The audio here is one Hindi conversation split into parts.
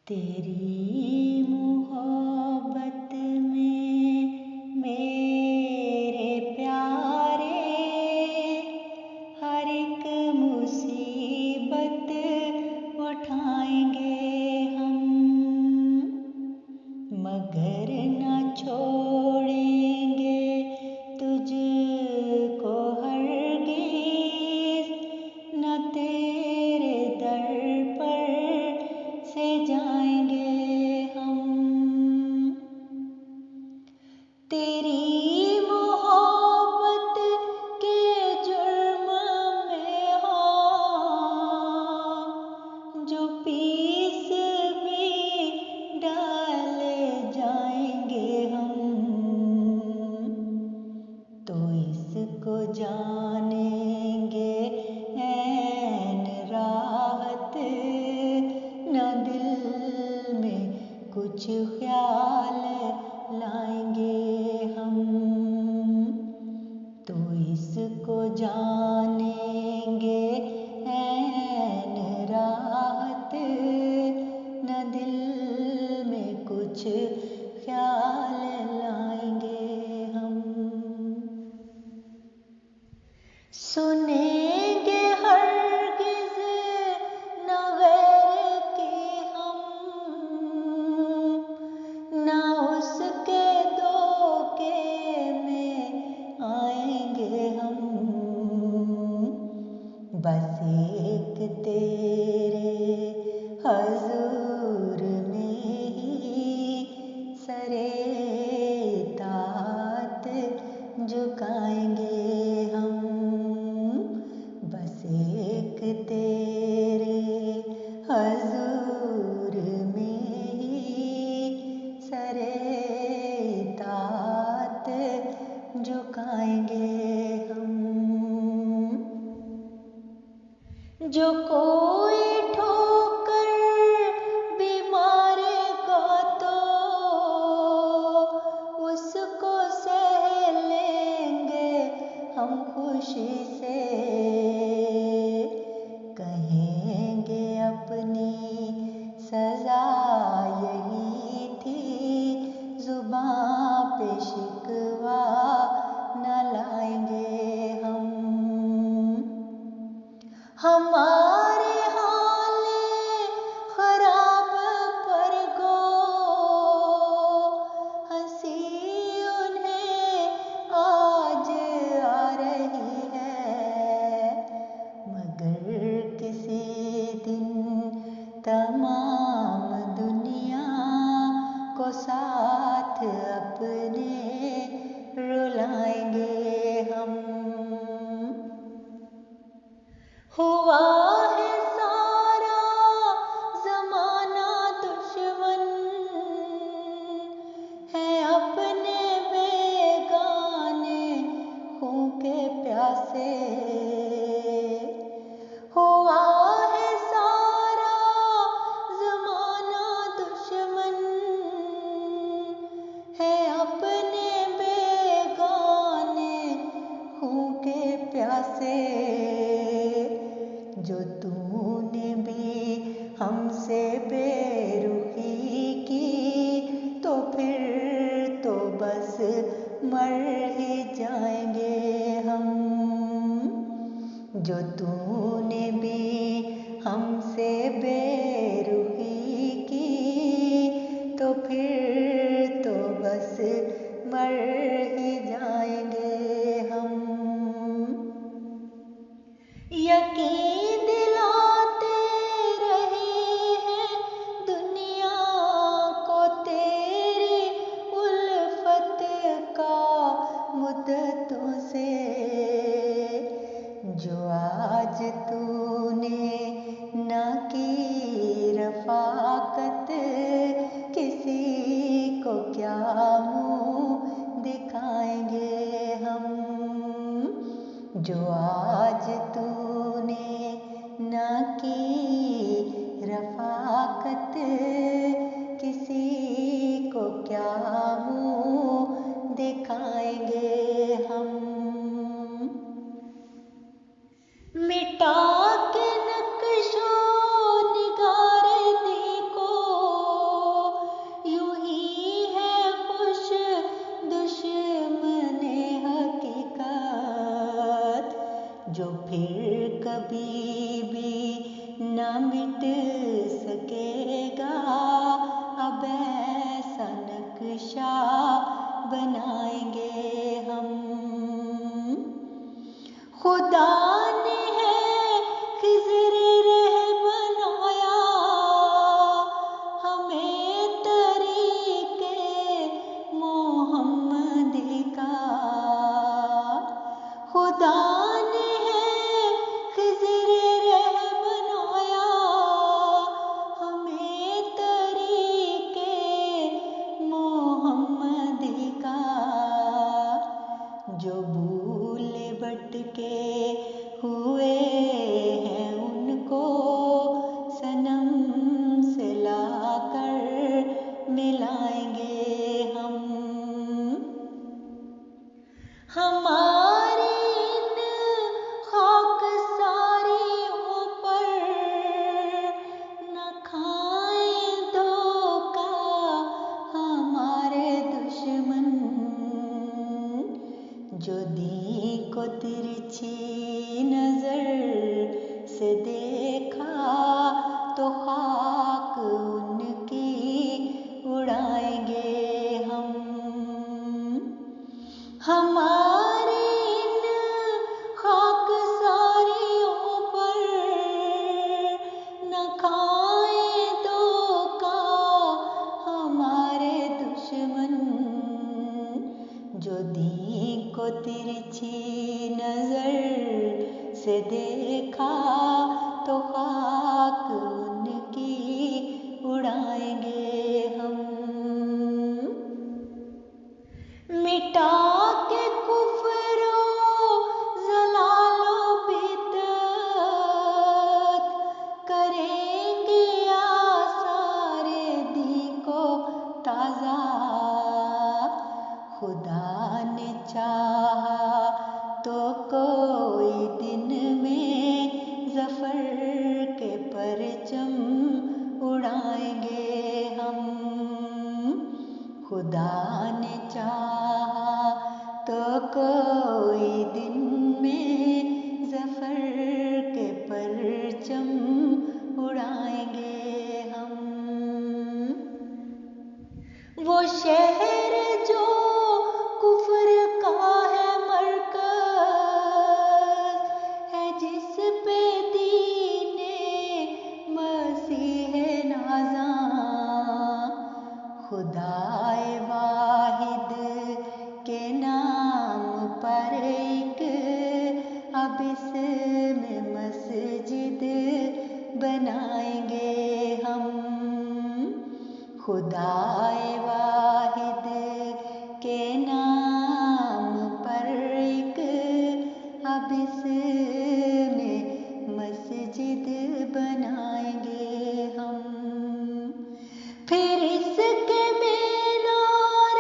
तेरी मोहब्बत में मेरे प्यारे हर एक मुसीबत उठाएंगे हम, मगर न छोड़ेंगे तुझको हरगिज़, न तेरे दर पर से जाएंगे हम। तेरी मोहब्बत के जुर्म में हो जो पीस भी डाले जाएंगे हम, तो इसको जानेंगे ऐन राहत, न दिल में कुछ ख्याल लाएंगे हम, तो इसको जानेंगे ऐन राहत, न दिल में कुछ ख्याल लाएंगे हम। सुनेंगे हरगिज़ न गैर की हम, न उसके धोखे में आएंगे हम, बस एक तेरे हजूर में ही सरे इताअत झुकाएंगे हम, बस एक तेरे हजूर में ही सरे इताअत झुकाएंगे हम। जो कोई ठोकर भी मारेगा तो उसको सह लेंगे हम खुशी से, कहेंगे अपनी सजा यही थी, जुबां पे शिकवा न लाएंगे हम। हमारे हाले खराब पर गो हंसी उन्हें आज आ रही है, मगर किसी दिन तमाम दुनिया को साथ अपने रुलाएंगे हम। हुआ है सारा ज़माना दुश्मन, है अपने बेगाने खून के प्यासे, हुआ है सारा ज़माना दुश्मन, है अपने बेगाने खून के प्यासे, जो तूने भी हमसे बेरुखी की तो फिर तो बस मर ही जाएंगे हम, जो तूने भी हमसे बेरुखी की तो फिर तो बस मर ही जाएंगे हम। यकीन दिलाते रहे हैं दुनिया को तेरी उल्फत का मुद्दतों से, जो आज तूने न की रफ़ाकत, किसी को क्या मुँह दिखाएंगे हम, जो आज तूने न की रफ़ाकत, किसी को क्या मुँह दिखाएंगे हम। मिटा के नक्शो निगार दी को सकेगा अब ऐसा नक्शा बनाएंगे हम। खुदा ने है खिज़र रह बनाया हमें तरीके मोहम्मदी का। खुदा ने है खिज़र रह बनाया हमें तरीके मोहम्मदी का। जो भूले भटके हुए हैं उनको सनम से लाकर मिलाएंगे हम। हमारी इन खाकसारियों पर न खाएं धोखा हमारे दुश्मन। जो दी को तिरछी नजर से देखा तो खाक उनकी उड़ाएंगे हम। हमारी इन खाकसारियों पर न खाएं धोखा हमारे दुश्मन। जो दी को तिरछी नजर से देखा तो खाक उनकी उड़ाएंगे हम। मिटा के कुफ्रो ज़लालो बिदअत करेंगे आसारे दी को ताज़ा। खुदा ने चाहा तो कोई दिन में ज़फ़र के परचम उड़ाएंगे हम। खुदा ने चाहा तो कोई दिन में ज़फ़र के परचम उड़ाएंगे हम। वो शहर जो कुफ्र का है मरकज़ है जिस पे दीने मसीह नाज़ा। खुदाए वाहिद के नाम पर एक अब इसमें मस्जिद बनाएंगे हम। खुदाए वाहिद के नाम पर एक अब इसमें मस्जिद बनाएंगे हम। फिर इसके मीनार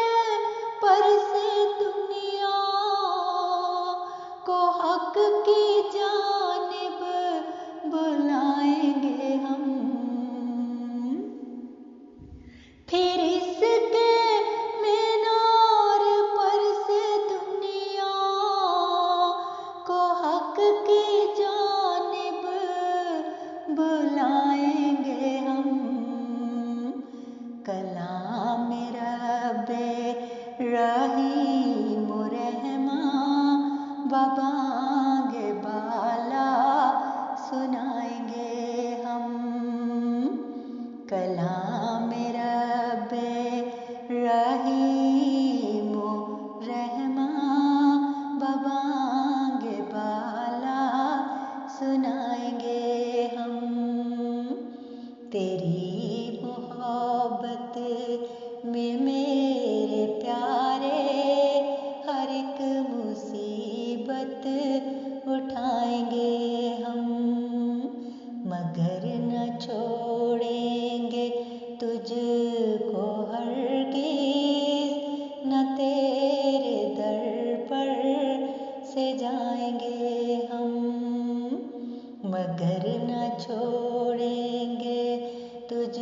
पर से दुनिया को हक की जानिब बुलाएंगे हम। फिर इसके मीनार पर से दुनिया को हक की जानिब बुलाएंगे हम। कलाम रब्बे रहीम रहमान बबांगे बाला सुनाएंगे हम। कलाम रब्बे रहीम रहमान बबांगे बाला सुनाएंगे हम। तेरी मोहब्बत में मेरे प्यारे हर एक मुसीबत उठाएंगे हम। मगर न छोड़ेंगे तुझको हरगिज़ न तेरे दर पर से जाएंगे हम। मगर न छोड़ेंगे तुझ